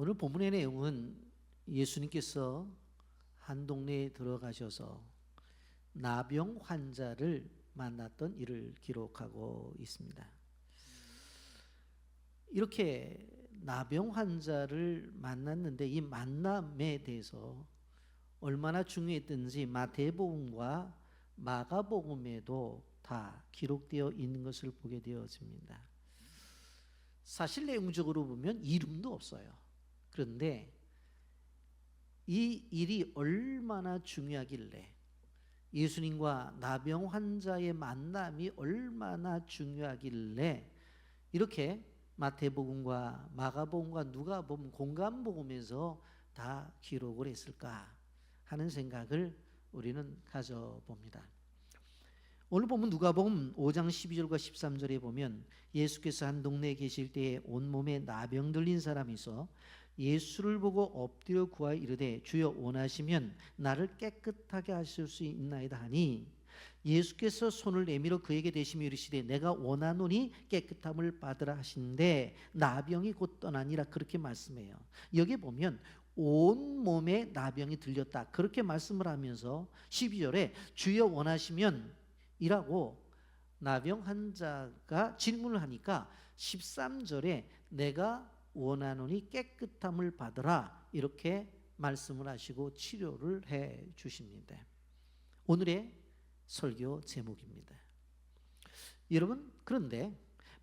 오늘 본문의 내용은 예수님께서 한 동네에 들어가셔서 나병 환자를 만났던 일을 기록하고 있습니다. 이렇게 나병 환자를 만났는데 이 만남에 대해서 얼마나 중요했든지 마태복음과 마가복음에도 다 기록되어 있는 것을 보게 되어집니다. 사실 내용적으로 보면 이름도 없어요. 그런데 이 일이 얼마나 중요하길래, 예수님과 나병 환자의 만남이 얼마나 중요하길래 이렇게 마태복음과 마가복음과 누가복음, 공관복음에서 다 기록을 했을까 하는 생각을 우리는 가져봅니다. 오늘 보면 누가복음 5장 12절과 13절에 보면 예수께서 한 동네에 계실 때에 온몸에 나병 들린 사람이 있어 예수를 보고 엎드려 구하여 이르되 주여 원하시면 나를 깨끗하게 하실 수 있나이다 하니 예수께서 손을 내밀어 그에게 대시며 이르시되 내가 원하노니 깨끗함을 받으라 하신데 나병이 곧 떠나니라 그렇게 말씀해요. 여기 보면 온몸에 나병이 들렸다 그렇게 말씀을 하면서 12절에 주여 원하시면 이라고 나병 환자가 질문을 하니까 13절에 내가 원하노니 깨끗함을 받으라 이렇게 말씀을 하시고 치료를 해 주십니다. 오늘의 설교 제목입니다. 여러분, 그런데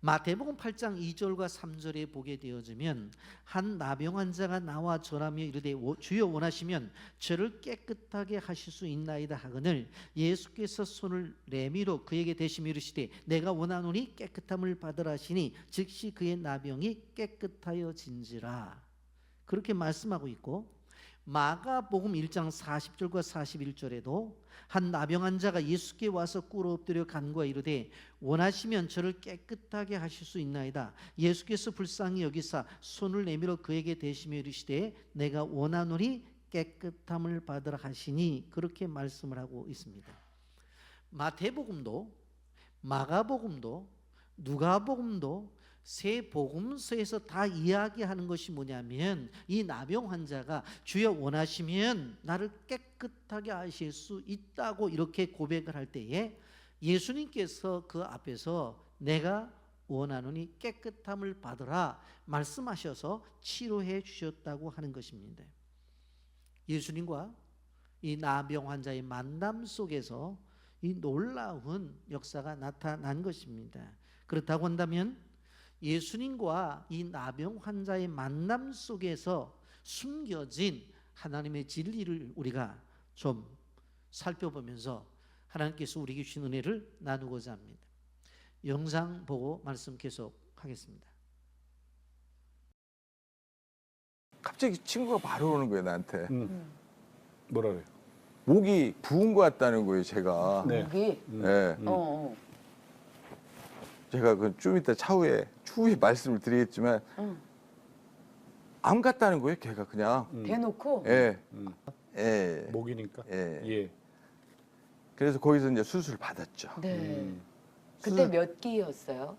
마태복음 8장 2절과 3절에 보게 되어지면 한 나병 환자가 나와 절하며 이르되 주여 원하시면 저를 깨끗하게 하실 수 있나이다 하거늘 예수께서 손을 내밀어 그에게 대시며 이르시되 내가 원하노니 깨끗함을 받으라 하시니 즉시 그의 나병이 깨끗하여진지라 그렇게 말씀하고 있고, 마가복음 1장 40절과 41절에도 한 나병 환자가 예수께 와서 꿇어 엎드려 간구하여 이르되 원하시면 저를 깨끗하게 하실 수 있나이다. 예수께서 불쌍히 여기사 손을 내밀어 그에게 대시며 이르시되 내가 원하노니 깨끗함을 받으라 하시니 그렇게 말씀을 하고 있습니다. 마태복음도 마가복음도 누가복음도 세 복음서에서 다 이야기하는 것이 뭐냐면 이 나병 환자가 주여 원하시면 나를 깨끗하게 하실 수 있다고 이렇게 고백을 할 때에 예수님께서 그 앞에서 내가 원하노니 깨끗함을 받으라 말씀하셔서 치료해 주셨다고 하는 것입니다. 예수님과 이 나병 환자의 만남 속에서 이 놀라운 역사가 나타난 것입니다. 그렇다고 한다면 예수님과 이 나병 환자의 만남 속에서 숨겨진 하나님의 진리를 우리가 좀 살펴보면서 하나님께서 우리에게 주신 은혜를 나누고자 합니다. 영상 보고 말씀 계속하겠습니다. 갑자기 친구가 바로 오는 거예요, 나한테. 뭐라 그래요? 목이 부은 것 같다는 거예요, 제가. 네. 목이? 네. 제가 그 좀 이따 추후에 말씀을 드리겠지만 암 같다는 거예요, 걔가 그냥. 대놓고? 예. 예. 목이니까. 예. 예. 그래서 거기서 이제 수술을 받았죠. 네. 그때 몇 기였어요?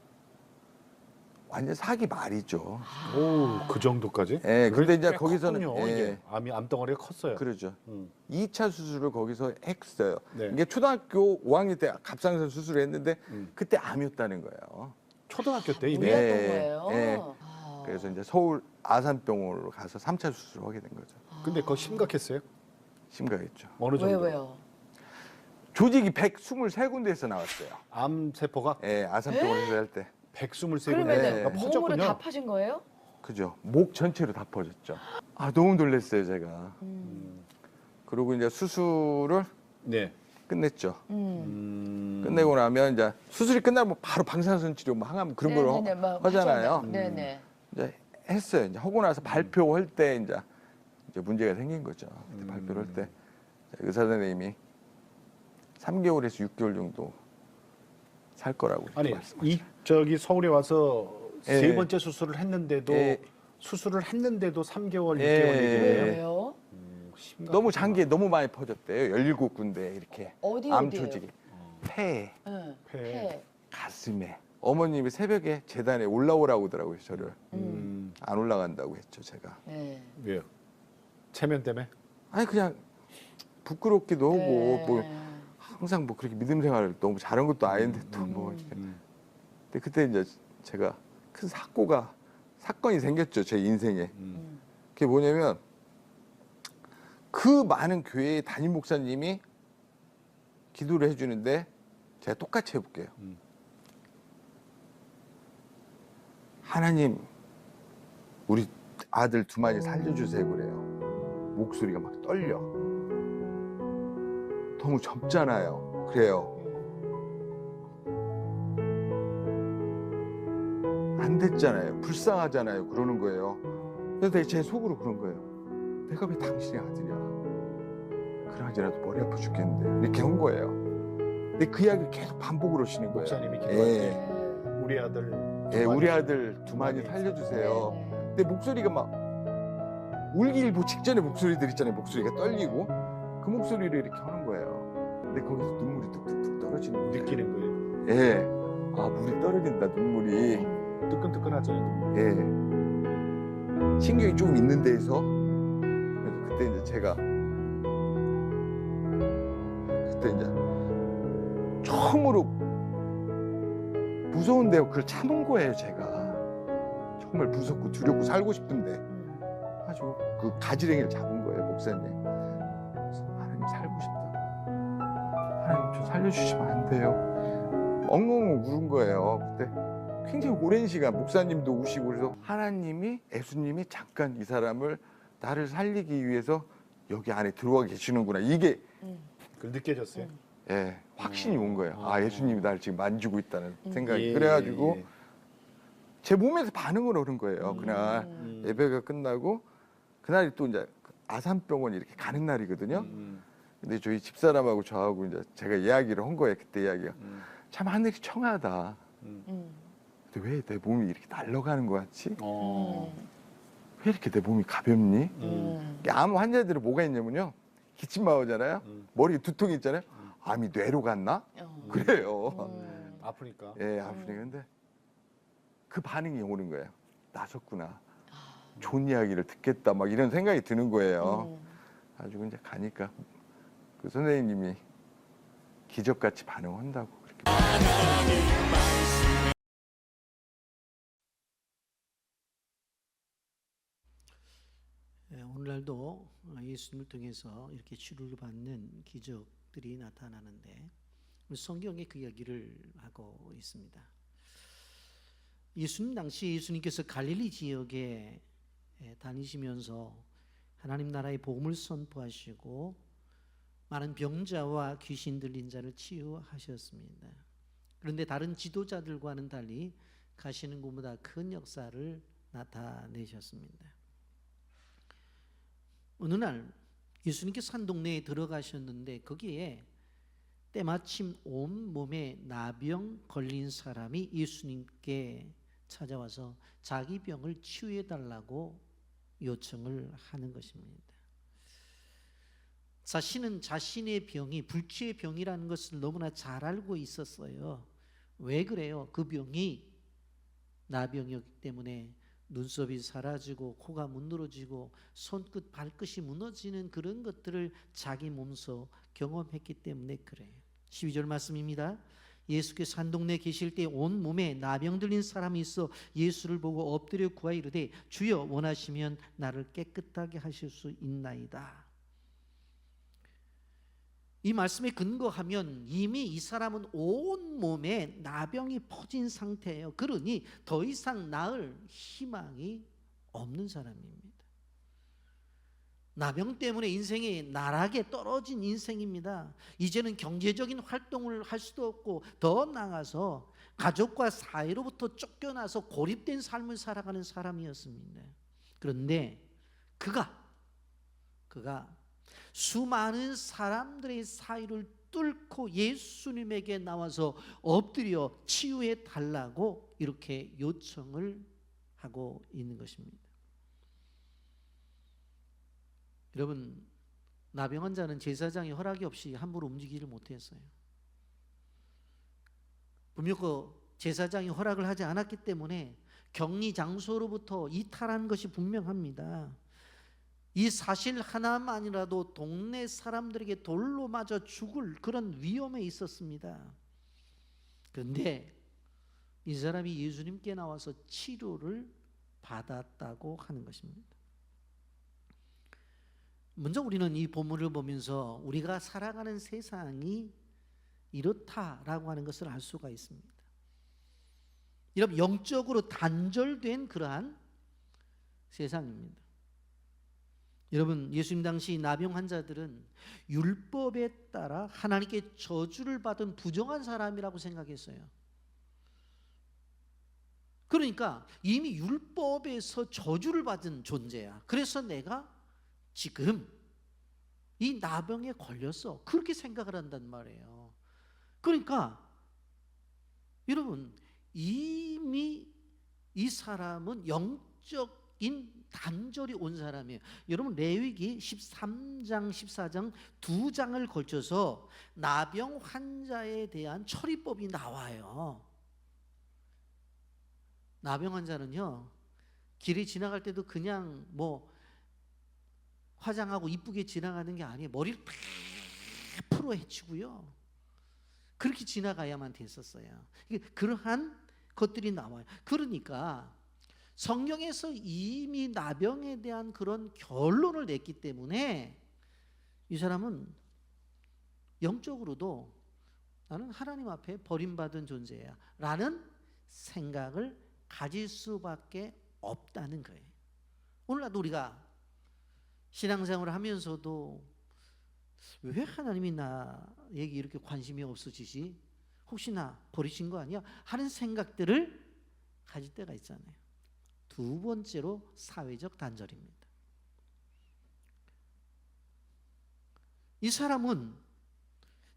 완전 사기 말이죠. 오, 그 정도까지? 예. 근데 이제 꽤 거기서는 컸군요, 예. 이게. 암덩어리가 컸어요. 그러죠. 음. 2차 수술을 거기서 했어요. 네. 이게 초등학교 5학년 때 갑상선 수술을 했는데 그때 암이었다는 거예요. 초등학교 때 이미. 네. 몰랐던 거예요? 예. 아. 그래서 이제 서울 아산병원으로 가서 3차 수술을 하게 된 거죠. 근데 그거 심각했어요? 심각했죠. 어느 정도? 왜요? 조직이 123군데에서 나왔어요. 암 세포가 예, 아산병원에서 할 때. 123군데 그러면 네. 몸으로 퍼졌군요. 다 파진 거예요? 그죠. 목 전체로 다 퍼졌죠. 아, 너무 놀랐어요, 제가. 그리고 이제 수술을 네. 끝냈죠. 음. 끝내고 나면 이제 수술이 끝나면 바로 방사선 치료 뭐 항암 그런 걸 네네네, 막 하잖아요. 하잖아요. 네네. 이제 했어요. 이제 하고 나서 발표할 때 이제 문제가 생긴 거죠. 그때 발표를 할 때 의사 선생님이 3개월에서 6개월 정도 살 거라고 아니, 말씀하셨어요. 저기 서울에 와서 예. 세 번째 수술을 했는데도 예. 수술을 했는데도 3개월, 6개월 예. 얘기네요. 왜요? 너무 장기에 너무 많이 퍼졌대요. 17군데 이렇게 어디 암 어디예요? 조직이 폐에, 네. 폐. 폐. 가슴에, 어머님이 새벽에 재단에 올라오라고 하더라고요. 저를 안 올라간다고 했죠. 제가. 네. 왜요? 체면 때문에? 아니 그냥 부끄럽기도 하고 네. 뭐 항상 뭐 그렇게 믿음 생활을 너무 잘한 것도 아닌데 또 뭐 이렇게. 근데 그때 이제 제가 큰 사건이 생겼죠. 제 인생에. 그게 뭐냐면 그 많은 교회의 담임 목사님이 기도를 해주는데 제가 똑같이 해볼게요. 하나님, 우리 아들 두 마리 살려주세요 그래요. 목소리가 막 떨려. 너무 젊잖아요. 그래요. 안 됐잖아요. 불쌍하잖아요. 그러는 거예요. 그래서 제 속으로 그런 거예요. 내가 왜 당신의 아들이야? 그러지라도 머리 아파 죽겠는데 이렇게 한 거예요. 근데 그 이야기를 계속 반복을 하시는 거예요. 목사님이 기도할 예. 때 우리 아들 예, 우리 아들 두 마리 살려주세요. 근데 목소리가 막 울기일보 직전에 목소리들 있잖아요. 목소리가 떨리고 그 목소리를 이렇게 하는 거예요. 근데 거기서 눈물이 뚝뚝뚝 떨어지는 거예요. 느끼는 거예요. 예. 아, 물이 떨어진다, 눈물이. 뜨끈뜨끈하잖아요. 예. 신경이 조금 있는 데에서. 그래서 그때 이제 제가 처음으로 무서운데 그걸 참은 거예요, 제가. 정말 무섭고 두렵고 살고 싶은데 아주 그 가지랭이를 잡은 거예요, 목사님. 그래서 하나님 살고 싶다. 하나님 저 살려주시면 안 돼요. 엉엉 울은 거예요. 그때 굉장히 오랜 시간 목사님도 우시고 그래서 하나님이 예수님이 잠깐 이 사람을 나를 살리기 위해서 여기 안에 들어와 계시는구나. 이게 그 느껴졌어요. 예, 확신이 온 거예요. 아, 예수님이 나를 지금 만지고 있다는 생각이. 예, 그래가지고 예. 제 몸에서 반응을 오는 거예요. 그날 예배가 끝나고 그날이 또 이제 아산병원 이렇게 가는 날이거든요. 근데 저희 집사람하고 저하고 이제 제가 이야기를 한 거예요. 그때 이야기가 참 하늘이 청하다. 근데 왜 내 몸이 이렇게 날아가는 것 같지? 왜 이렇게 내 몸이 가볍니? 암 환자들은 뭐가 있냐면요. 기침 나오잖아요. 머리에 두통이 있잖아요. 암이 뇌로 갔나? 그래요. 아프니까. 예, 아프니까. 근데 그 반응이 오는 거예요. 나섰구나. 좋은 이야기를 듣겠다. 막 이런 생각이 드는 거예요. 가지고 이제 가니까 그 선생님이 기적같이 반응한다고 그렇게. 예, 오늘날도 예수님을 통해서 이렇게 치료를 받는 기적들이 나타나는데 성경에 그 이야기를 하고 있습니다. 예수님 당시 예수님께서 갈릴리 지역에 다니시면서 하나님 나라의 복음을 선포하시고 많은 병자와 귀신 들린 자를 치유하셨습니다. 그런데 다른 지도자들과는 달리 가시는 곳마다 큰 역사를 나타내셨습니다. 어느 날 예수님께서 한 동네에 들어가셨는데 거기에 때마침 온몸에 나병 걸린 사람이 예수님께 찾아와서 자기 병을 치유해 달라고 요청을 하는 것입니다. 자신은 자신의 병이 불치의 병이라는 것을 너무나 잘 알고 있었어요. 왜 그래요? 그 병이 나병이었기 때문에 눈썹이 사라지고 코가 문드러지고 손끝 발끝이 무너지는 그런 것들을 자기 몸소 경험했기 때문에 그래요. 12절 말씀입니다. 예수께서 한 동네에 계실 때 온 몸에 나병 들린 사람이 있어 예수를 보고 엎드려 구하여 이르되 주여 원하시면 나를 깨끗하게 하실 수 있나이다. 이 말씀에 근거하면 이미 이 사람은 온 몸에 나병이 퍼진 상태예요. 그러니 더 이상 나을 희망이 없는 사람입니다. 나병 때문에 인생이 나락에 떨어진 인생입니다. 이제는 경제적인 활동을 할 수도 없고 더 나아가서 가족과 사이로부터 쫓겨나서 고립된 삶을 살아가는 사람이었습니다. 그런데 그가 수많은 사람들의 사이를 뚫고 예수님에게 나와서 엎드려 치유해 달라고 이렇게 요청을 하고 있는 것입니다. 여러분, 나병 환자는 제사장의 허락이 없이 함부로 움직이지를 못했어요. 분명 그 제사장이 허락을 하지 않았기 때문에 격리 장소로부터 이탈한 것이 분명합니다. 이 사실 하나만이라도 동네 사람들에게 돌로 맞아 죽을 그런 위험에 있었습니다. 그런데 이 사람이 예수님께 나와서 치료를 받았다고 하는 것입니다. 먼저 우리는 이 본문을 보면서 우리가 살아가는 세상이 이렇다라고 하는 것을 알 수가 있습니다. 여러분, 영적으로 단절된 그러한 세상입니다. 여러분, 예수님 당시 나병 환자들은 율법에 따라 하나님께 저주를 받은 부정한 사람이라고 생각했어요. 그러니까 이미 율법에서 저주를 받은 존재야. 그래서 내가 지금 이 나병에 걸렸어. 그렇게 생각을 한단 말이에요. 그러니까 여러분, 이미 이 사람은 영적인 단절이 온 사람이에요. 여러분, 레위기 13장 14장 두 장을 걸쳐서 나병 환자에 대한 처리법이 나와요. 나병 환자는요, 길에 지나갈 때도 그냥 뭐 화장하고 이쁘게 지나가는 게 아니에요. 머리를 다 풀어 헤치고요, 그렇게 지나가야만 됐었어요. 그러한 것들이 나와요. 그러니까 성경에서 이미 나병에 대한 그런 결론을 냈기 때문에 이 사람은 영적으로도 나는 하나님 앞에 버림받은 존재야 라는 생각을 가질 수밖에 없다는 거예요. 오늘날도 우리가 신앙생활을 하면서도 왜 하나님이 나에게 이렇게 관심이 없어지지? 혹시 나 버리신 거 아니야? 하는 생각들을 가질 때가 있잖아요. 두 번째로 사회적 단절입니다. 이 사람은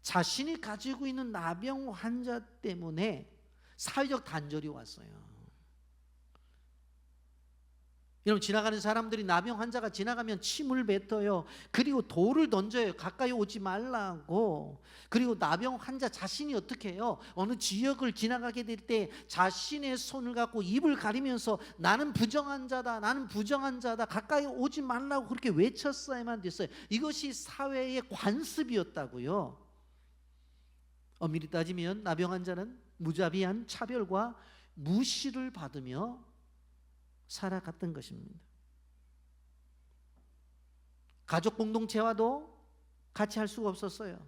자신이 가지고 있는 나병 환자 때문에 사회적 단절이 왔어요. 여러분, 지나가는 사람들이 나병 환자가 지나가면 침을 뱉어요. 그리고 돌을 던져요. 가까이 오지 말라고. 그리고 나병 환자 자신이 어떻게 해요? 어느 지역을 지나가게 될 때 자신의 손을 갖고 입을 가리면서 나는 부정한 자다, 나는 부정한 자다, 가까이 오지 말라고 그렇게 외쳤어야만 됐어요. 이것이 사회의 관습이었다고요. 엄밀히 따지면 나병 환자는 무자비한 차별과 무시를 받으며 살아갔던 것입니다. 가족 공동체와도 같이 할 수가 없었어요.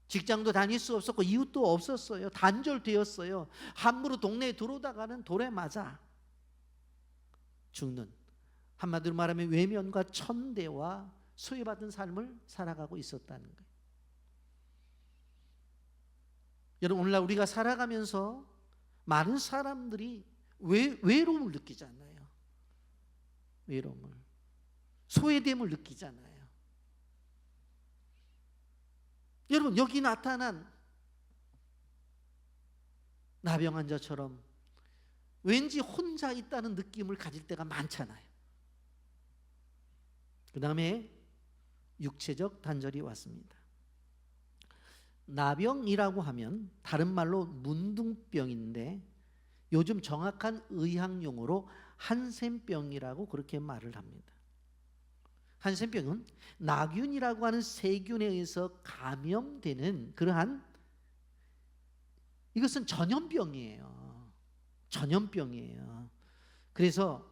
직장도 다닐 수 없었고 이웃도 없었어요. 단절되었어요. 함부로 동네에 들어오다가는 돌에 맞아 죽는, 한마디로 말하면 외면과 천대와 소외받은 삶을 살아가고 있었다는 거예요. 여러분, 오늘날 우리가 살아가면서 많은 사람들이 외로움을 느끼잖아요. 외로움을, 소외됨을 느끼잖아요. 여러분, 여기 나타난 나병 환자처럼 왠지 혼자 있다는 느낌을 가질 때가 많잖아요. 그 다음에 육체적 단절이 왔습니다. 나병이라고 하면 다른 말로 문둥병인데 요즘 정확한 의학용어로 한센병이라고 그렇게 말을 합니다. 한센병은 나균이라고 하는 세균에 의해서 감염되는 그러한, 이것은 전염병이에요. 전염병이에요. 그래서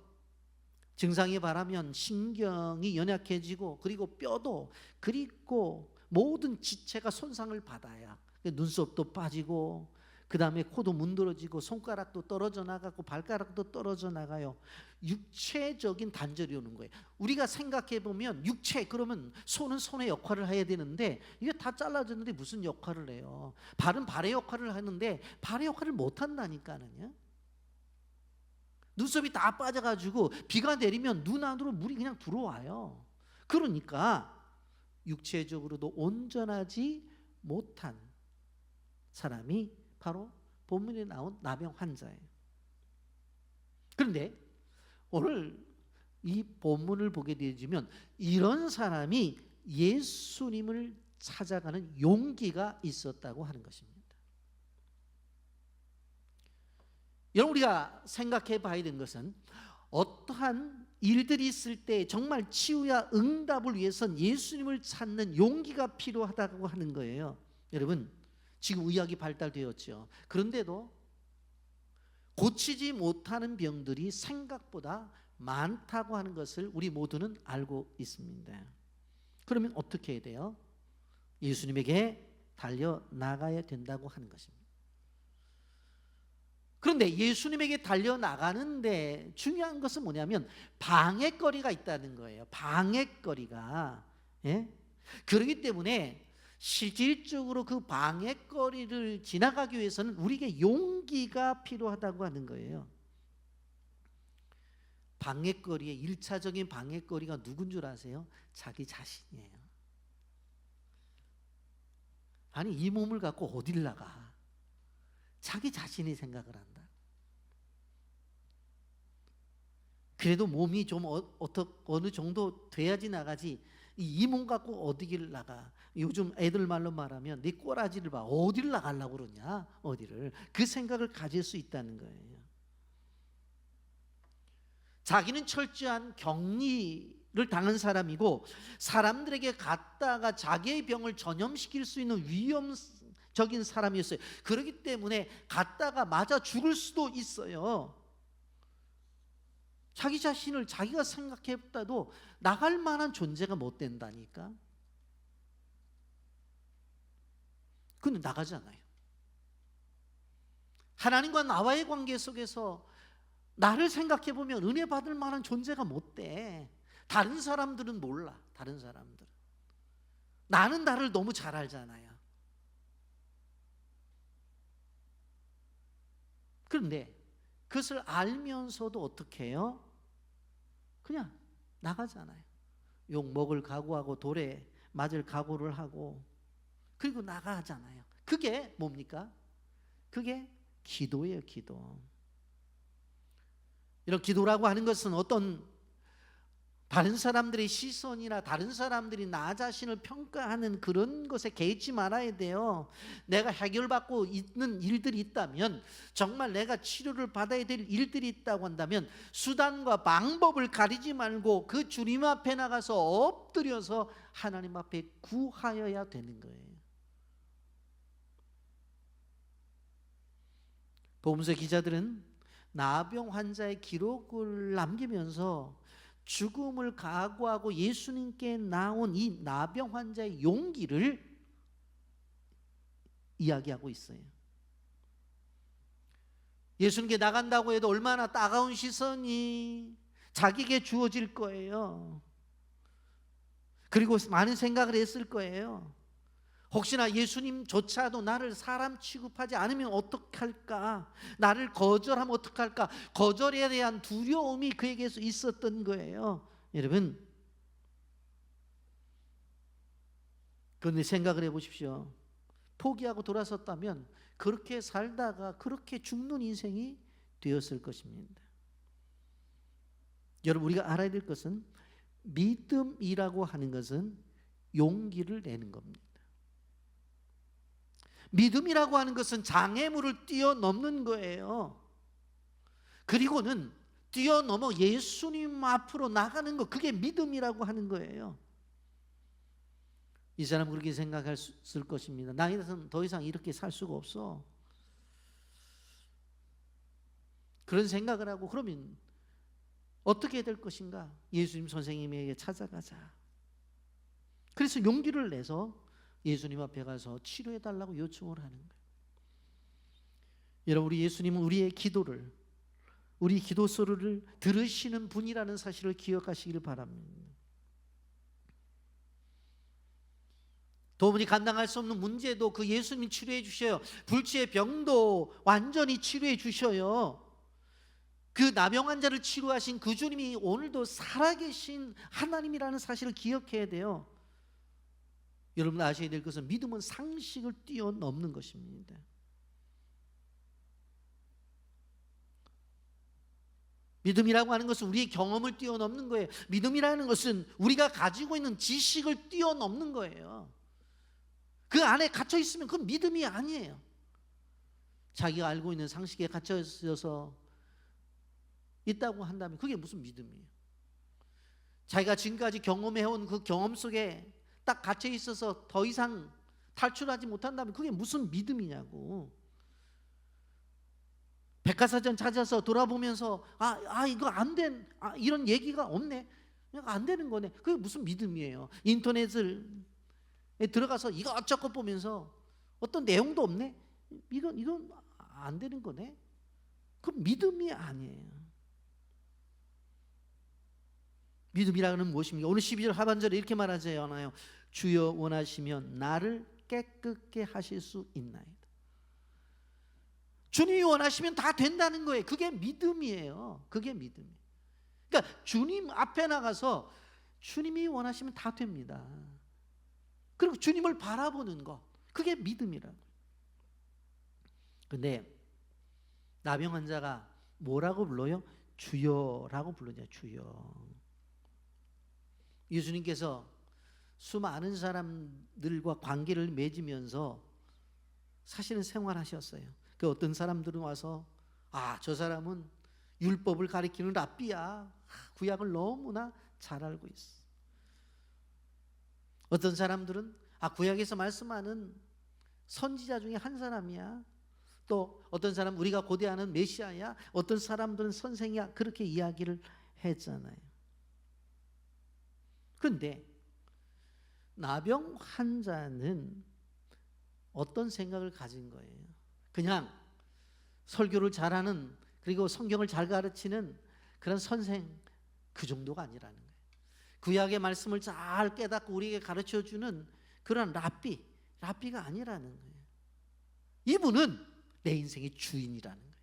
증상이 바라면 신경이 연약해지고, 그리고 뼈도, 그리고 모든 지체가 손상을 받아야, 눈썹도 빠지고, 그 다음에 코도 문드러지고, 손가락도 떨어져 나가고, 발가락도 떨어져 나가요. 육체적인 단절이 오는 거예요. 우리가 생각해 보면 육체, 그러면 손은 손의 역할을 해야 되는데 이게 다 잘라졌는데 무슨 역할을 해요? 발은 발의 역할을 하는데 발의 역할을 못 한다니까는요. 눈썹이 다 빠져가지고 비가 내리면 눈 안으로 물이 그냥 들어와요. 그러니까 육체적으로도 온전하지 못한 사람이 바로 본문에 나온 나병 환자예요. 그런데 오늘 이 본문을 보게 되면 이런 사람이 예수님을 찾아가는 용기가 있었다고 하는 것입니다. 여러분, 우리가 생각해 봐야 되는 것은 어떠한 일들이 있을 때 정말 치유와 응답을 위해선 예수님을 찾는 용기가 필요하다고 하는 거예요. 여러분, 지금 의학이 발달되었죠. 그런데도 고치지 못하는 병들이 생각보다 많다고 하는 것을 우리 모두는 알고 있습니다. 그러면 어떻게 해야 돼요? 예수님에게 달려나가야 된다고 하는 것입니다. 그런데 예수님에게 달려나가는데 중요한 것은 뭐냐면 방해거리가 있다는 거예요. 방해거리가. 예? 그렇기 때문에 실질적으로 그 방해거리를 지나가기 위해서는 우리에게 용기가 필요하다고 하는 거예요. 방해거리의 1차적인 방해거리가 누군 줄 아세요? 자기 자신이에요. 아니, 이 몸을 갖고 어딜 나가? 자기 자신이 생각을 한다. 그래도 몸이 좀 어느 정도 돼야지 나가지, 이 몸 갖고 어디를 나가? 요즘 애들 말로 말하면 네 꼬라지를 봐. 어디를 나가려고 그러냐? 어디를? 그 생각을 가질 수 있다는 거예요. 자기는 철저한 격리를 당한 사람이고 사람들에게 갔다가 자기의 병을 전염시킬 수 있는 위험적인 사람이었어요. 그렇기 때문에 갔다가 맞아 죽을 수도 있어요. 자기 자신을 자기가 생각해봐도 나갈 만한 존재가 못 된다니까. 근데 나가지 않아요. 하나님과 나와의 관계 속에서 나를 생각해보면 은혜 받을 만한 존재가 못 돼. 다른 사람들은 몰라. 다른 사람들은. 나는 나를 너무 잘 알잖아요. 그런데 그것을 알면서도 어떻게 해요? 그냥 나가잖아요. 욕 먹을 각오하고 돌에 맞을 각오를 하고 그리고 나가잖아요. 그게 뭡니까? 그게 기도예요. 기도. 이런 기도라고 하는 것은 어떤 다른 사람들의 시선이나 다른 사람들이 나 자신을 평가하는 그런 것에 개의치 말아야 돼요. 내가 해결받고 있는 일들이 있다면, 정말 내가 치료를 받아야 될 일들이 있다고 한다면 수단과 방법을 가리지 말고 그 주님 앞에 나가서 엎드려서 하나님 앞에 구하여야 되는 거예요. 복음서 기자들은 나병 환자의 기록을 남기면서 죽음을 각오하고 예수님께 나온 이 나병 환자의 용기를 이야기하고 있어요. 예수님께 나간다고 해도 얼마나 따가운 시선이 자기에게 주어질 거예요. 그리고 많은 생각을 했을 거예요. 혹시나 예수님조차도 나를 사람 취급하지 않으면 어떡할까? 나를 거절하면 어떡할까? 거절에 대한 두려움이 그에게서 있었던 거예요. 여러분, 그런데 생각을 해보십시오. 포기하고 돌아섰다면 그렇게 살다가 그렇게 죽는 인생이 되었을 것입니다. 여러분, 우리가 알아야 될 것은 믿음이라고 하는 것은 용기를 내는 겁니다. 믿음이라고 하는 것은 장애물을 뛰어넘는 거예요. 그리고는 뛰어넘어 예수님 앞으로 나가는 것, 그게 믿음이라고 하는 거예요. 이 사람은 그렇게 생각했을 것입니다. 나에서는 더 이상 이렇게 살 수가 없어. 그런 생각을 하고 그러면 어떻게 될 것인가? 예수님 선생님에게 찾아가자. 그래서 용기를 내서 예수님 앞에 가서 치료해달라고 요청을 하는 거예요. 여러분, 우리 예수님은 우리의 기도를, 우리 기도 소리를 들으시는 분이라는 사실을 기억하시길 바랍니다. 도무지 감당할 수 없는 문제도 그 예수님이 치료해 주셔요. 불치의 병도 완전히 치료해 주셔요. 그 나병 환자를 치료하신 그 주님이 오늘도 살아계신 하나님이라는 사실을 기억해야 돼요. 여러분 아셔야 될 것은 믿음은 상식을 뛰어넘는 것입니다. 믿음이라고 하는 것은 우리의 경험을 뛰어넘는 거예요. 믿음이라는 것은 우리가 가지고 있는 지식을 뛰어넘는 거예요. 그 안에 갇혀 있으면 그건 믿음이 아니에요. 자기가 알고 있는 상식에 갇혀 있어서 있다고 한다면 그게 무슨 믿음이에요? 자기가 지금까지 경험해온 그 경험 속에 딱 갇혀 있어서 더 이상 탈출하지 못한다면 그게 무슨 믿음이냐고. 백과사전 찾아서 돌아보면서 이거 안 된, 이런 얘기가 없네, 그냥 안 되는 거네, 그게 무슨 믿음이에요? 인터넷을 들어가서 이것저것 보면서 어떤 내용도 없네, 이건 안 되는 거네, 그 믿음이 아니에요. 믿음이라는 무엇입니까? 오늘 12절 하반절에 이렇게 말하지 않아요? 주여 원하시면 나를 깨끗게 하실 수 있나이다. 주님이 원하시면 다 된다는 거예요. 그게 믿음이에요. 그게 믿음이에요. 그러니까 주님 앞에 나가서 주님이 원하시면 다 됩니다. 그리고 주님을 바라보는 것, 그게 믿음이라고. 근데 나병 환자가 뭐라고 불러요? 주여라고 부르죠. 주여. 예수님께서 수많은 사람들과 관계를 맺으면서 사실은 생활하셨어요. 그 어떤 사람들은 와서 저 사람은 율법을 가리키는 랍비야, 구약을 너무나 잘 알고 있어. 어떤 사람들은 구약에서 말씀하는 선지자 중에 한 사람이야. 또 어떤 사람은 우리가 고대하는 메시아야. 어떤 사람들은 선생이야. 그렇게 이야기를 했잖아요. 그런데 나병 환자는 어떤 생각을 가진 거예요? 그냥 설교를 잘하는, 그리고 성경을 잘 가르치는 그런 선생, 그 정도가 아니라는 거예요. 구약의 말씀을 잘 깨닫고 우리에게 가르쳐주는 그런 랍비가 아니라는 거예요. 이분은 내 인생의 주인이라는 거예요.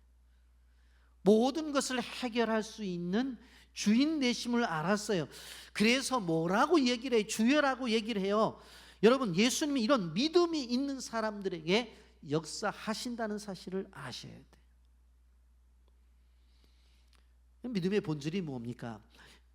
모든 것을 해결할 수 있는 주인 되심을 알았어요. 그래서 뭐라고 얘기를 해요? 주여라고 얘기를 해요. 여러분, 예수님이 이런 믿음이 있는 사람들에게 역사하신다는 사실을 아셔야 돼요. 믿음의 본질이 뭡니까?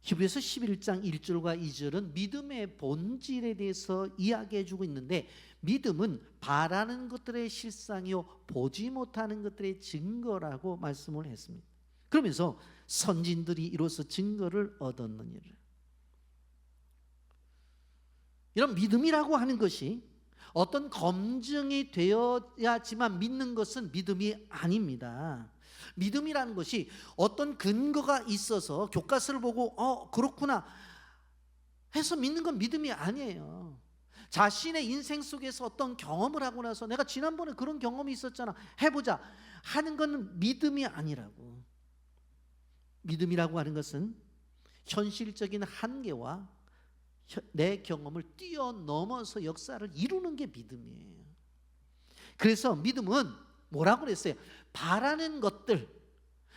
히브리서 11장 1절과 2절은 믿음의 본질에 대해서 이야기해주고 있는데, 믿음은 바라는 것들의 실상이요 보지 못하는 것들의 증거라고 말씀을 했습니다. 그러면서 선진들이 이로써 증거를 얻었느니라. 이런 믿음이라고 하는 것이 어떤 검증이 되어야지만 믿는 것은 믿음이 아닙니다. 믿음이라는 것이 어떤 근거가 있어서 교과서를 보고 그렇구나 해서 믿는 건 믿음이 아니에요. 자신의 인생 속에서 어떤 경험을 하고 나서 내가 지난번에 그런 경험이 있었잖아, 해보자 하는 건 믿음이 아니라고. 믿음이라고 하는 것은 현실적인 한계와 내 경험을 뛰어넘어서 역사를 이루는 게 믿음이에요. 그래서 믿음은 뭐라고 그랬어요? 바라는 것들,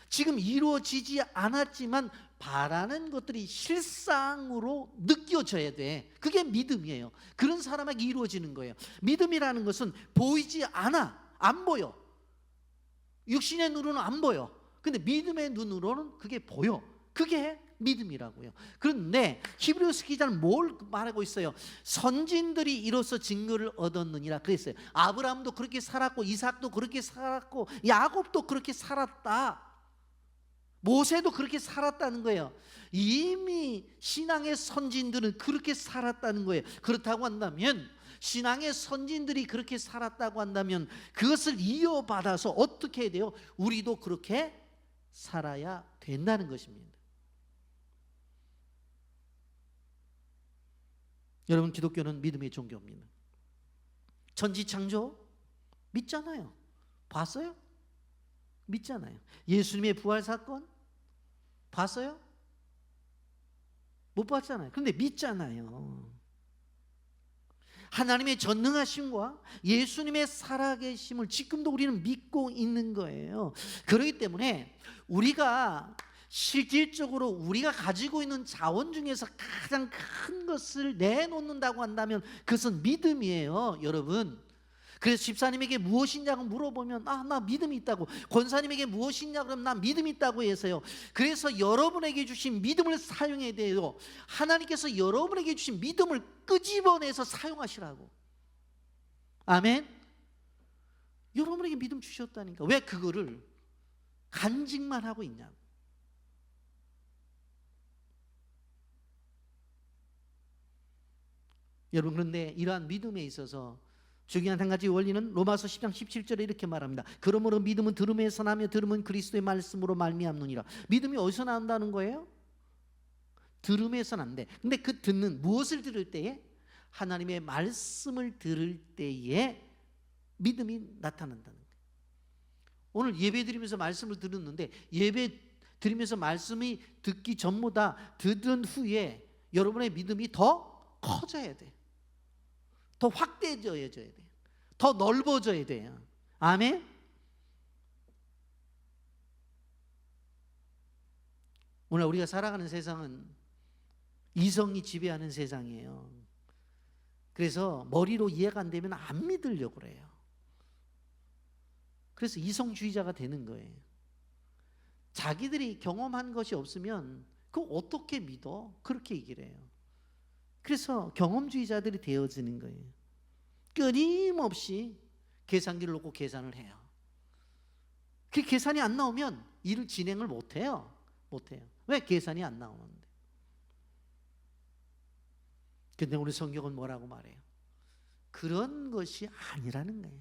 지금 이루어지지 않았지만 바라는 것들이 실상으로 느껴져야 돼. 그게 믿음이에요. 그런 사람에게 이루어지는 거예요. 믿음이라는 것은 보이지 않아, 안 보여. 육신의 눈으로는 안 보여. 근데 믿음의 눈으로는 그게 보여. 그게 믿음이라고요. 그런데 히브리서 기자는 뭘 말하고 있어요? 선진들이 이로써 증거를 얻었느니라 그랬어요. 아브라함도 그렇게 살았고, 이삭도 그렇게 살았고, 야곱도 그렇게 살았다. 모세도 그렇게 살았다는 거예요. 이미 신앙의 선진들은 그렇게 살았다는 거예요. 그렇다고 한다면, 신앙의 선진들이 그렇게 살았다고 한다면 그것을 이어받아서 어떻게 해야 돼요? 우리도 그렇게 살아야 된다는 것입니다. 여러분, 기독교는 믿음의 종교입니다. 천지창조 믿잖아요. 봤어요? 믿잖아요. 예수님의 부활사건 봤어요? 못 봤잖아요. 그런데 믿잖아요. 하나님의 전능하심과 예수님의 살아계심을 지금도 우리는 믿고 있는 거예요. 그렇기 때문에 우리가 실질적으로 우리가 가지고 있는 자원 중에서 가장 큰 것을 내놓는다고 한다면 그것은 믿음이에요, 여러분. 그래서 집사님에게 무엇이냐고 물어보면 나 믿음이 있다고, 권사님에게 무엇이냐 그러면 나 믿음이 있다고 해서요. 그래서 여러분에게 주신 믿음을 사용해야 돼요. 하나님께서 여러분에게 주신 믿음을 끄집어내서 사용하시라고. 아멘. 여러분에게 믿음 주셨다니까. 왜 그거를 간직만 하고 있냐고. 여러분, 그런데 이러한 믿음에 있어서 중요한 한 가지 원리는 로마서 10장 17절에 이렇게 말합니다. 그러므로 믿음은 들음에서 나며 들음은 그리스도의 말씀으로 말미암느니라. 믿음이 어디서 나온다는 거예요? 들음에서 난대. 근데 그 듣는, 무엇을 들을 때에? 하나님의 말씀을 들을 때에 믿음이 나타난다는 거예요. 오늘 예배 드리면서 말씀을 들었는데, 예배 드리면서 말씀이 듣기 전보다 들은 후에 여러분의 믿음이 더 커져야 돼요. 더 확대져야 돼요. 더 넓어져야 돼요. 아멘? 오늘 우리가 살아가는 세상은 이성이 지배하는 세상이에요. 그래서 머리로 이해가 안 되면 안 믿으려고 그래요. 그래서 이성주의자가 되는 거예요. 자기들이 경험한 것이 없으면 그거 어떻게 믿어? 그렇게 얘기를 해요. 그래서 경험주의자들이 되어지는 거예요. 끊임없이 계산기를 놓고 계산을 해요. 그 계산이 안 나오면 일을 진행을 못해요. 왜? 계산이 안 나오는데. 근데 우리 성경은 뭐라고 말해요? 그런 것이 아니라는 거예요.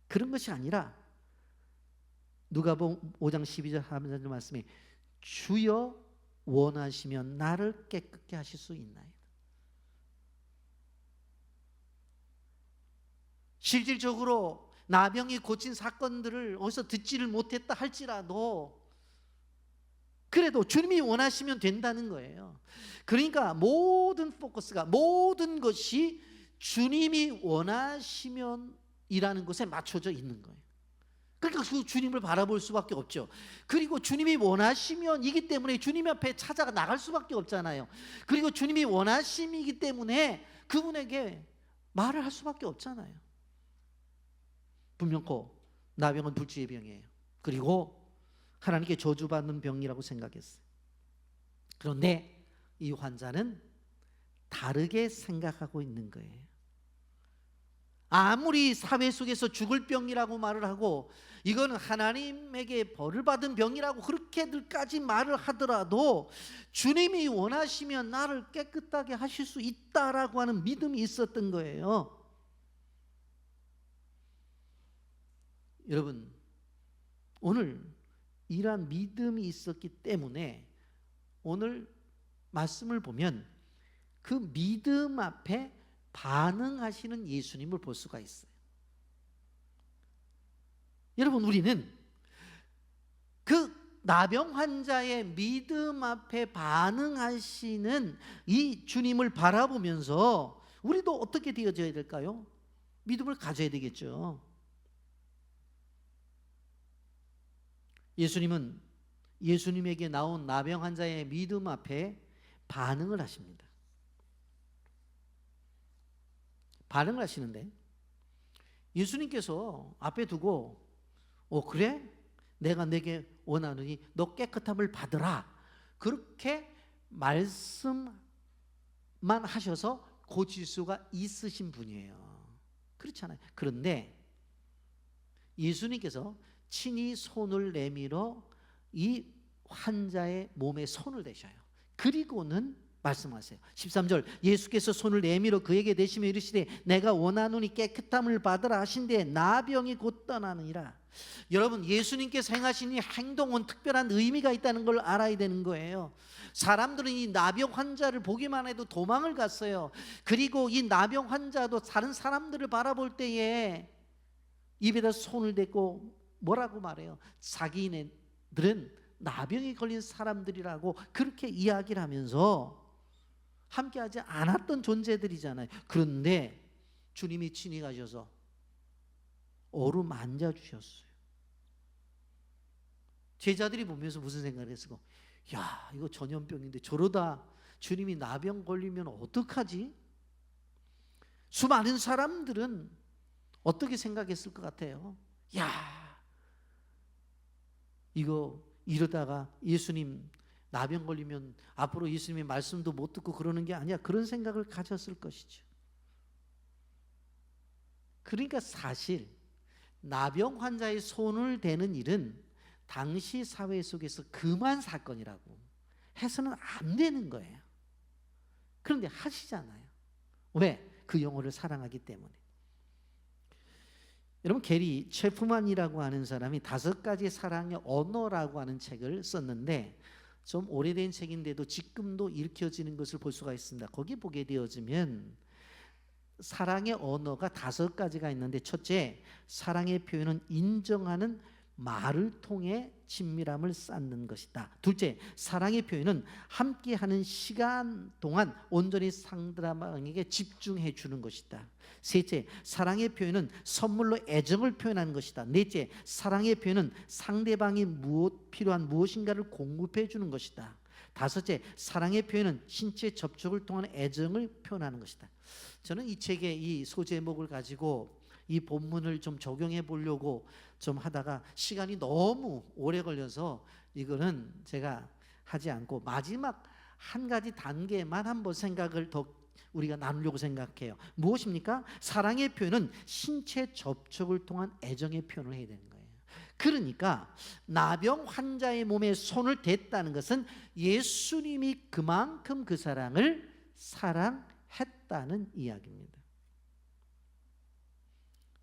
그런 것이 아니라 누가복음 5장 12절 하면서 말씀에 주여 원하시면 나를 깨끗게 하실 수 있나이다. 실질적으로 나병이 고친 사건들을 어디서 듣지를 못했다 할지라도 그래도 주님이 원하시면 된다는 거예요. 그러니까 모든 포커스가, 모든 것이 주님이 원하시면 이라는 것에 맞춰져 있는 거예요. 그러니까 그 주님을 바라볼 수밖에 없죠. 그리고 주님이 원하시면 이기 때문에 주님 앞에 찾아가 나갈 수밖에 없잖아요. 그리고 주님이 원하심이기 때문에 그분에게 말을 할 수밖에 없잖아요. 분명코 나병은 불치의 병이에요. 그리고 하나님께 저주받는 병이라고 생각했어요. 그런데 이 환자는 다르게 생각하고 있는 거예요. 아무리 사회 속에서 죽을 병이라고 말을 하고 이건 하나님에게 벌을 받은 병이라고 그렇게들까지 말을 하더라도 주님이 원하시면 나를 깨끗하게 하실 수 있다라고 하는 믿음이 있었던 거예요. 여러분, 오늘 이러한 믿음이 있었기 때문에 오늘 말씀을 보면 그 믿음 앞에 반응하시는 예수님을 볼 수가 있어요. 여러분, 우리는 그 나병 환자의 믿음 앞에 반응하시는 이 주님을 바라보면서 우리도 어떻게 되어져야 될까요? 믿음을 가져야 되겠죠. 예수님은 예수님에게 나온 나병 환자의 믿음 앞에 반응을 하십니다. 반응을 하시는데 예수님께서 앞에 두고 그래? 내가 내게 원하느니 너 깨끗함을 받으라. 그렇게 말씀만 하셔서 고칠 수가 있으신 분이에요. 그렇잖아요. 그런데 예수님께서 친히 손을 내밀어 이 환자의 몸에 손을 대셔요. 그리고는 말씀하세요. 13절 예수께서 손을 내밀어 그에게 대시며 이르시되 내가 원하노니 깨끗함을 받으라 하신데 나병이 곧 떠나느니라. 여러분, 예수님께서 행하신 이 행동은 특별한 의미가 있다는 걸 알아야 되는 거예요. 사람들은 이 나병 환자를 보기만 해도 도망을 갔어요. 그리고 이 나병 환자도 다른 사람들을 바라볼 때에 입에다 손을 대고 뭐라고 말해요? 자기네들은 나병에 걸린 사람들이라고 그렇게 이야기를 하면서 함께하지 않았던 존재들이잖아요. 그런데 주님이 친히 가셔서 어루만져 주셨어요. 제자들이 보면서 무슨 생각을 했을까? 야, 이거 전염병인데 저러다 주님이 나병 걸리면 어떡하지? 수많은 사람들은 어떻게 생각했을 것 같아요? 야, 이거 이러다가 예수님 나병 걸리면 앞으로 예수님의 말씀도 못 듣고 그러는 게 아니야. 그런 생각을 가졌을 것이죠. 그러니까 사실 나병 환자의 손을 대는 일은 당시 사회 속에서 금한 사건이라고 해서는 안 되는 거예요. 그런데 하시잖아요. 왜? 그 영혼을 사랑하기 때문에. 여러분, 게리 체프만이라고 하는 사람이 5가지 사랑의 언어라고 하는 책을 썼는데, 좀 오래된 책인데도 지금도 읽혀지는 것을 볼 수가 있습니다. 거기 보게 되어지면 사랑의 언어가 5가지가 있는데, 첫째, 사랑의 표현은 인정하는 말을 통해 친밀함을 쌓는 것이다. 둘째, 사랑의 표현은 함께하는 시간 동안 온전히 상대방에게 집중해 주는 것이다. 셋째, 사랑의 표현은 선물로 애정을 표현하는 것이다. 넷째, 사랑의 표현은 상대방이 필요한 무엇인가를 공급해 주는 것이다. 다섯째, 사랑의 표현은 신체 접촉을 통한 애정을 표현하는 것이다. 저는 이 책의 이 소제목을 가지고 이 본문을 좀 적용해 보려고 좀 하다가 시간이 너무 오래 걸려서 이거는 제가 하지 않고 마지막 한 가지 단계만 한번 생각을 더 우리가 나누려고 생각해요. 무엇입니까? 사랑의 표현은 신체 접촉을 통한 애정의 표현을 해야 되는 거예요. 그러니까 나병 환자의 몸에 손을 댔다는 것은 예수님이 그만큼 그 사랑을 사랑했다는 이야기입니다.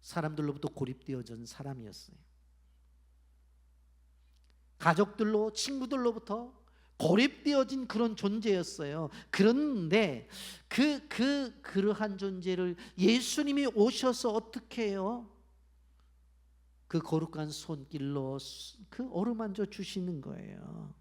사람들로부터 고립되어진 사람이었어요. 가족들로, 친구들로부터 고립되어진 그런 존재였어요. 그런데 그러한 존재를 예수님이 오셔서 어떻게 해요? 그 거룩한 손길로 그 어루만져 주시는 거예요.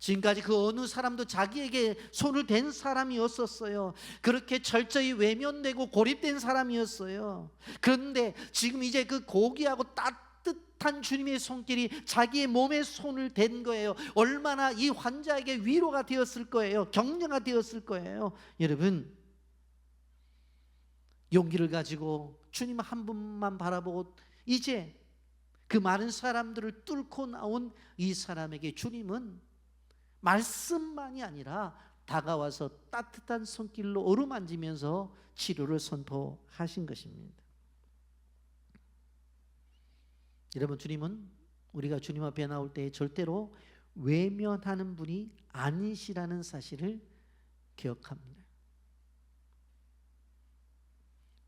지금까지 그 어느 사람도 자기에게 손을 댄 사람이었었어요. 그렇게 철저히 외면되고 고립된 사람이었어요. 그런데 지금 이제 그 고귀하고 따뜻한 주님의 손길이 자기의 몸에 손을 댄 거예요. 얼마나 이 환자에게 위로가 되었을 거예요. 격려가 되었을 거예요. 여러분, 용기를 가지고 주님 한 분만 바라보고 이제 그 많은 사람들을 뚫고 나온 이 사람에게 주님은 말씀만이 아니라 다가와서 따뜻한 손길로 어루만지면서 치료를 선포하신 것입니다. 여러분, 주님은 우리가 주님 앞에 나올 때 절대로 외면하는 분이 아니시라는 사실을 기억합니다.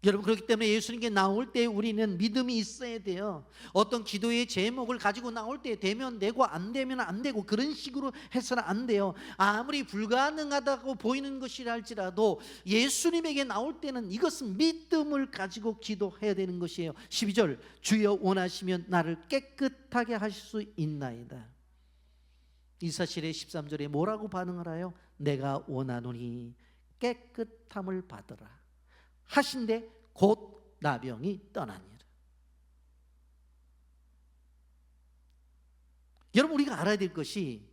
여러분, 그렇기 때문에 예수님께 나올 때 우리는 믿음이 있어야 돼요. 어떤 기도의 제목을 가지고 나올 때 되면 되고 안 되면 안 되고 그런 식으로 해서는 안 돼요. 아무리 불가능하다고 보이는 것이라 할지라도 예수님에게 나올 때는 이것은 믿음을 가지고 기도해야 되는 것이에요. 12절, 주여 원하시면 나를 깨끗하게 하실 수 있나이다. 이 사실에 13절에 뭐라고 반응을 하여? 내가 원하노니 깨끗함을 받으라 하신데 곧 나병이 떠나니라. 여러분, 우리가 알아야 될 것이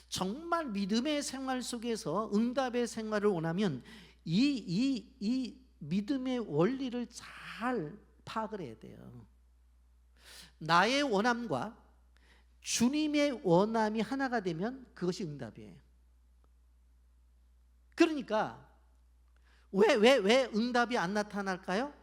정말 믿음의 생활 속에서 응답의 생활을 원하면 이 믿음의 원리를 잘 파악을 해야 돼요. 나의 원함과 주님의 원함이 하나가 되면 그것이 응답이에요. 그러니까 왜 응답이 안 나타날까요?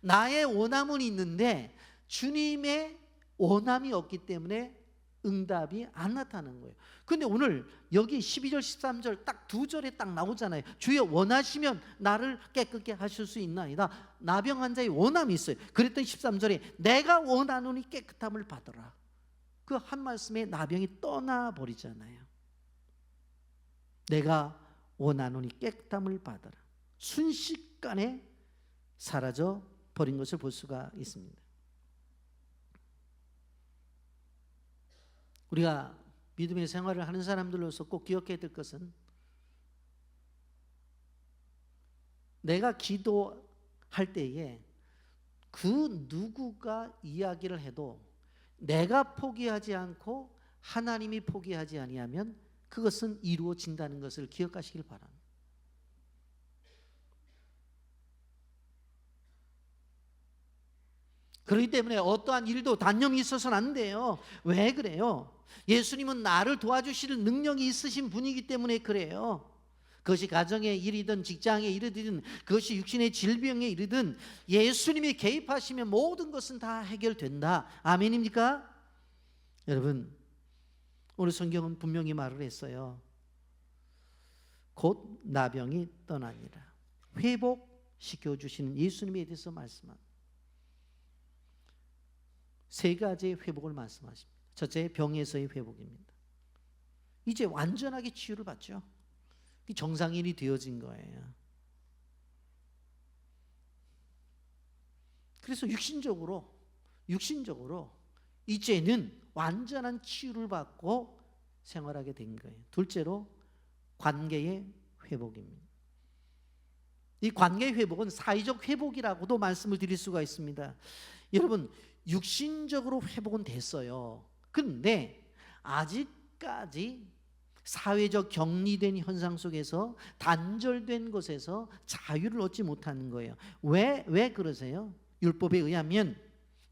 나의 원함은 있는데 주님의 원함이 없기 때문에 응답이 안 나타나는 거예요. 근데 오늘 여기 12절 13절 딱 2절에 딱 나오잖아요. 주여 원하시면 나를 깨끗게 하실 수 있나이다. 나병 환자의 원함이 있어요. 그랬더니 13절에 내가 원하노니 깨끗함을 받으라. 그 한 말씀에 나병이 떠나버리잖아요. 내가 원하노니 깨끗함을 받으라. 순식간에 사라져 버린 것을 볼 수가 있습니다. 우리가 믿음의 생활을 하는 사람들로서 꼭 기억해야 될 것은 내가 기도할 때에 그 누구가 이야기를 해도 내가 포기하지 않고 하나님이 포기하지 아니하면 그것은 이루어진다는 것을 기억하시길 바랍니다. 그렇기 때문에 어떠한 일도 단념이 있어서는 안 돼요. 왜 그래요? 예수님은 나를 도와주실 능력이 있으신 분이기 때문에 그래요. 그것이 가정의 일이든 직장의 일이든 그것이 육신의 질병에 이르든 예수님이 개입하시면 모든 것은 다 해결된다. 아멘입니까? 여러분, 오늘 성경은 분명히 말을 했어요. 곧 나병이 떠나니라. 회복시켜주시는 예수님에 대해서 말씀합니다. 세 가지의 회복을 말씀하십니다. 첫째, 병에서의 회복입니다. 이제 완전하게 치유를 받죠. 정상인이 되어진 거예요. 그래서 육신적으로 이제는 완전한 치유를 받고 생활하게 된 거예요. 둘째로 관계의 회복입니다. 이 관계의 회복은 사회적 회복이라고도 말씀을 드릴 수가 있습니다. 여러분, 육신적으로 회복은 됐어요. 그런데 아직까지 사회적 격리된 현상 속에서 단절된 것에서 자유를 얻지 못하는 거예요. 왜 그러세요? 율법에 의하면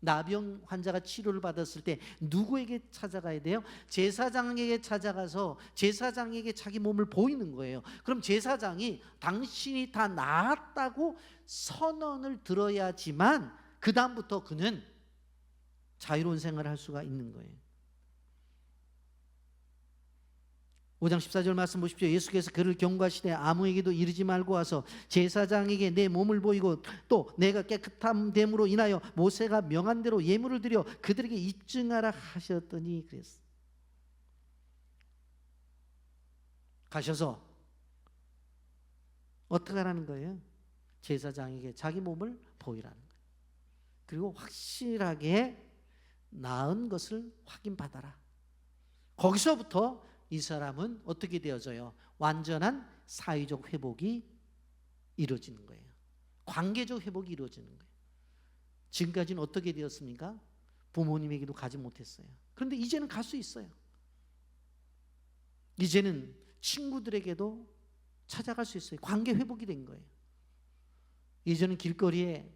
나병 환자가 치료를 받았을 때 누구에게 찾아가야 돼요? 제사장에게 찾아가서 제사장에게 자기 몸을 보이는 거예요. 그럼 제사장이 당신이 다 나았다고 선언을 들어야지만 그 다음부터 그는 자유로운 생활을 할 수가 있는 거예요. 5장 14절 말씀 보십시오. 예수께서 그를 경고하시되 아무에게도 이르지 말고 와서 제사장에게 내 몸을 보이고 또 내가 깨끗함됨으로 인하여 모세가 명한 대로 예물을 드려 그들에게 입증하라 하셨더니 그랬어. 가셔서 어떻게 하라는 거예요? 제사장에게 자기 몸을 보이라는 거예요. 그리고 확실하게 나은 것을 확인받아라. 거기서부터 이 사람은 어떻게 되어져요? 완전한 사회적 회복이 이루어지는 거예요. 관계적 회복이 이루어지는 거예요. 지금까지는 어떻게 되었습니까? 부모님에게도 가지 못했어요. 그런데 이제는 갈 수 있어요. 이제는 친구들에게도 찾아갈 수 있어요. 관계 회복이 된 거예요. 예전은 길거리에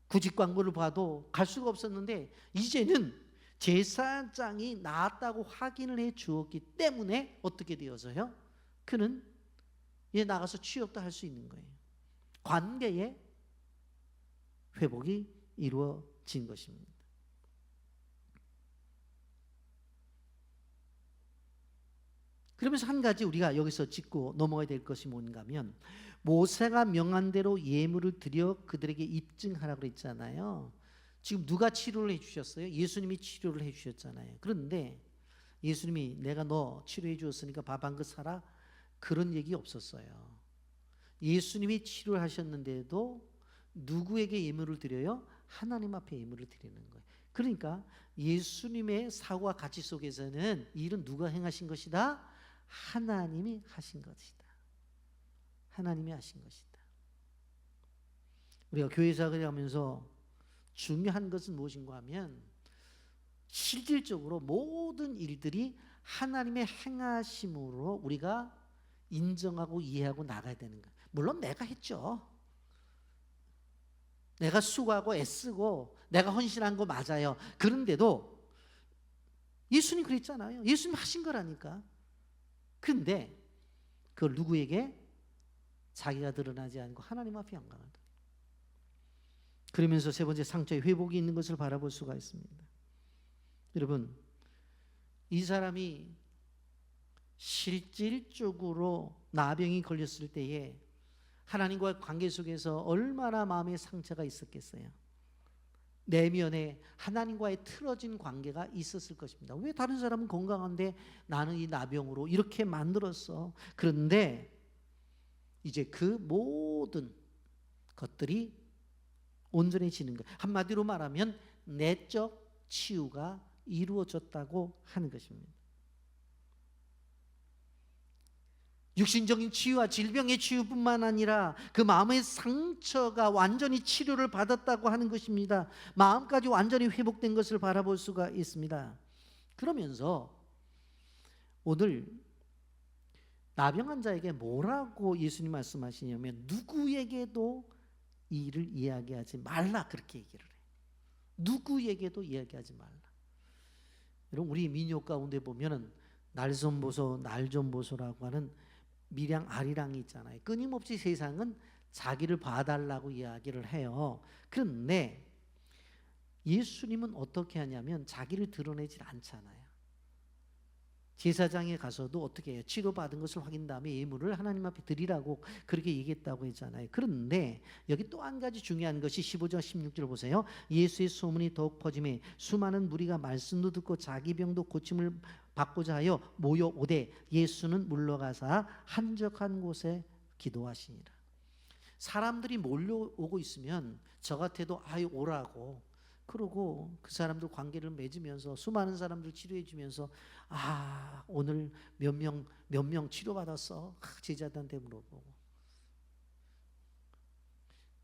구직 광고를 봐도 갈 수가 없었는데 이제는 제사장이 나았다고 확인을 해 주었기 때문에 어떻게 되어서요? 그는 이제 나가서 취업도 할 수 있는 거예요. 관계의 회복이 이루어진 것입니다. 그러면서 한 가지 우리가 여기서 짚고 넘어가야 될 것이 뭔가 하면 모세가 명한 대로 예물을 드려 그들에게 입증하라고 그랬잖아요. 지금 누가 치료를 해주셨어요? 예수님이 치료를 해주셨잖아요. 그런데 예수님이 내가 너 치료해 주었으니까 밥 한 그릇 사라 그런 얘기 없었어요. 예수님이 치료를 하셨는데도 누구에게 예물을 드려요? 하나님 앞에 예물을 드리는 거예요. 그러니까 예수님의 사고와 가치 속에서는 이 일은 누가 행하신 것이다? 하나님이 하신 것이다. 하나님이 하신 것이다. 우리가 교회 생활을 하면서 중요한 것은 무엇인가 하면 실질적으로 모든 일들이 하나님의 행하심으로 우리가 인정하고 이해하고 나가야 되는 거예요. 물론 내가 했죠. 내가 수고하고 애쓰고 내가 헌신한 거 맞아요. 그런데도 예수님 그랬잖아요. 예수님 하신 거라니까. 그런데 그걸 누구에게? 자기가 드러나지 않고 하나님 앞에 영광한다. 그러면서 세 번째 상처의 회복이 있는 것을 바라볼 수가 있습니다. 여러분, 이 사람이 실질적으로 나병이 걸렸을 때에 하나님과의 관계 속에서 얼마나 마음의 상처가 있었겠어요. 내면에 하나님과의 틀어진 관계가 있었을 것입니다. 왜 다른 사람은 건강한데 나는 이 나병으로 이렇게 만들었어. 그런데 이제 그 모든 것들이 온전해지는 거예요. 한마디로 말하면 내적 치유가 이루어졌다고 하는 것입니다. 육신적인 치유와 질병의 치유뿐만 아니라 그 마음의 상처가 완전히 치료를 받았다고 하는 것입니다. 마음까지 완전히 회복된 것을 바라볼 수가 있습니다. 그러면서 오늘 나병 환자에게 뭐라고 예수님 말씀하시냐면 누구에게도 이 일을 이야기하지 말라 그렇게 얘기를 해요. 누구에게도 이야기하지 말라. 여러분 우리 민요 가운데 보면은 날 좀 보소 날 좀 보소라고 하는 미량 아리랑이 있잖아요. 끊임없이 세상은 자기를 봐달라고 이야기를 해요. 그런데 예수님은 어떻게 하냐면 자기를 드러내질 않잖아요. 제사장에 가서도 어떻게 해요? 치료받은 것을 확인 다음에 예물을 하나님 앞에 드리라고 그렇게 얘기했다고 했잖아요. 그런데 여기 또 한 가지 중요한 것이 15절 16절 보세요. 예수의 소문이 더욱 퍼짐에 수많은 무리가 말씀도 듣고 자기 병도 고침을 받고자 하여 모여오되 예수는 물러가사 한적한 곳에 기도하시니라. 사람들이 몰려오고 있으면 저 같아도 아유 오라고 그러고 그 사람들 관계를 맺으면서 수많은 사람들 치료해 주면서 아 오늘 몇 명 치료받았어? 제자들한테 물어보고.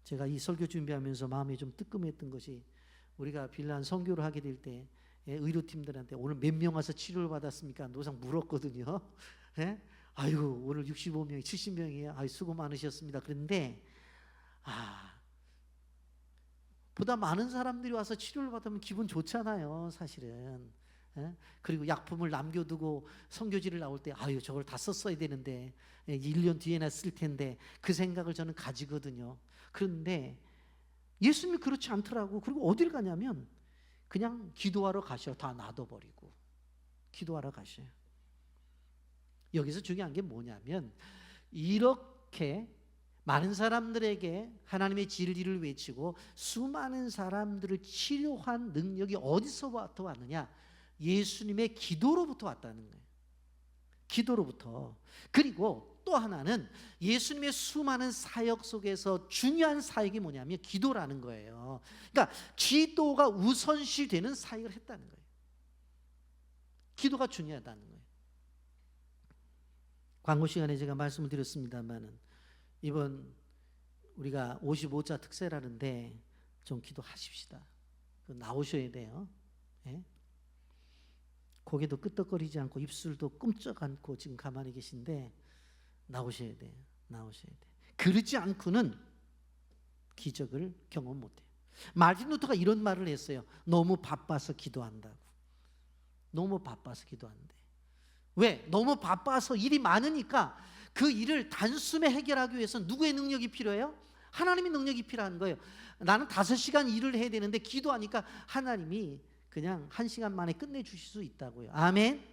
제가 이 설교 준비하면서 마음이 좀 뜨끔했던 것이 우리가 빌란 선교를 하게 될 때 의료팀들한테 오늘 몇 명 와서 치료를 받았습니까? 항상 물었거든요. 예? 아이고 오늘 65명이 70명이에요. 아유 수고 많으셨습니다. 그런데 보다 많은 사람들이 와서 치료를 받으면 기분 좋잖아요, 사실은. 예? 그리고 약품을 남겨두고 선교지를 나올 때 아유 저걸 다 썼어야 되는데 1년 뒤에나 쓸 텐데 그 생각을 저는 가지거든요. 그런데 예수님이 그렇지 않더라고. 그리고 어딜 가냐면 그냥 기도하러 가셔. 다 놔둬버리고 기도하러 가셔요. 여기서 중요한 게 뭐냐면 이렇게 많은 사람들에게 하나님의 진리를 외치고 수많은 사람들을 치료한 능력이 어디서부터 왔느냐? 예수님의 기도로부터 왔다는 거예요. 기도로부터. 그리고 또 하나는 예수님의 수많은 사역 속에서 중요한 사역이 뭐냐면 기도라는 거예요. 그러니까 기도가 우선시 되는 사역을 했다는 거예요. 기도가 중요하다는 거예요. 광고 시간에 제가 말씀을 드렸습니다만은 이번 우리가 55자 특세라는데 좀 기도하십시다. 나오셔야 돼요. 예? 고개도 끄덕거리지 않고 입술도 끔쩍 않고 지금 가만히 계신데 나오셔야 돼요. 나오셔야 돼요. 그러지 않고는 기적을 경험 못해요. 마틴 루터가 이런 말을 했어요. 너무 바빠서 기도한다고. 너무 바빠서 기도한대. 왜? 너무 바빠서 일이 많으니까 그 일을 단숨에 해결하기 위해서 누구의 능력이 필요해요? 하나님의 능력이 필요한 거예요. 나는 5시간 일을 해야 되는데 기도하니까 하나님이 그냥 1시간 만에 끝내주실 수 있다고요. 아멘.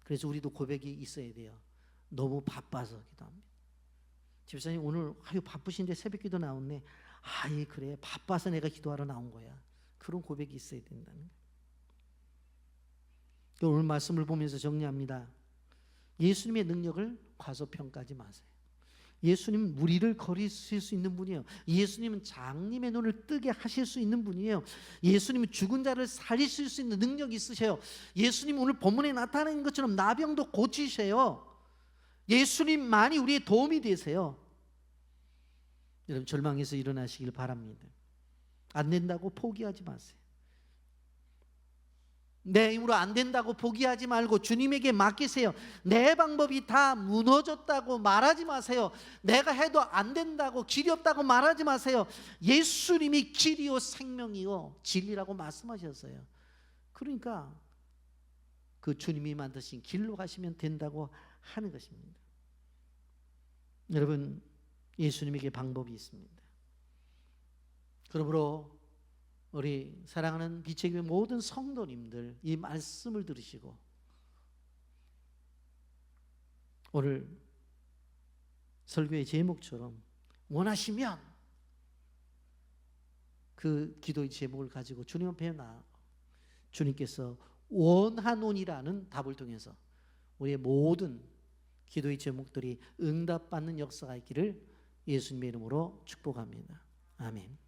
그래서 우리도 고백이 있어야 돼요. 너무 바빠서 기도합니다. 집사님 오늘 아유 바쁘신데 새벽기도 나왔네. 아예 그래 바빠서 내가 기도하러 나온 거야. 그런 고백이 있어야 된다는 거예요. 오늘 말씀을 보면서 정리합니다. 예수님의 능력을 과소평가하지 마세요. 예수님은 무리를 거리실 수 있는 분이에요. 예수님은 장님의 눈을 뜨게 하실 수 있는 분이에요. 예수님은 죽은 자를 살리실 수 있는 능력이 있으세요. 예수님 오늘 본문에 나타나는 것처럼 나병도 고치세요. 예수님만이 우리의 도움이 되세요. 여러분 절망에서 일어나시길 바랍니다. 안 된다고 포기하지 마세요. 내 힘으로 안 된다고 포기하지 말고 주님에게 맡기세요. 내 방법이 다 무너졌다고 말하지 마세요. 내가 해도 안 된다고 길이 없다고 말하지 마세요. 예수님이 길이요 생명이요 진리라고 말씀하셨어요. 그러니까 그 주님이 만드신 길로 가시면 된다고 하는 것입니다. 여러분 예수님에게 방법이 있습니다. 그러므로 우리 사랑하는 빛의 교회 모든 성도님들 이 말씀을 들으시고 오늘 설교의 제목처럼 원하시면 그 기도의 제목을 가지고 주님 앞에 나아가고 주님께서 원하노니라는 답을 통해서 우리의 모든 기도의 제목들이 응답받는 역사가 있기를 예수님의 이름으로 축복합니다. 아멘.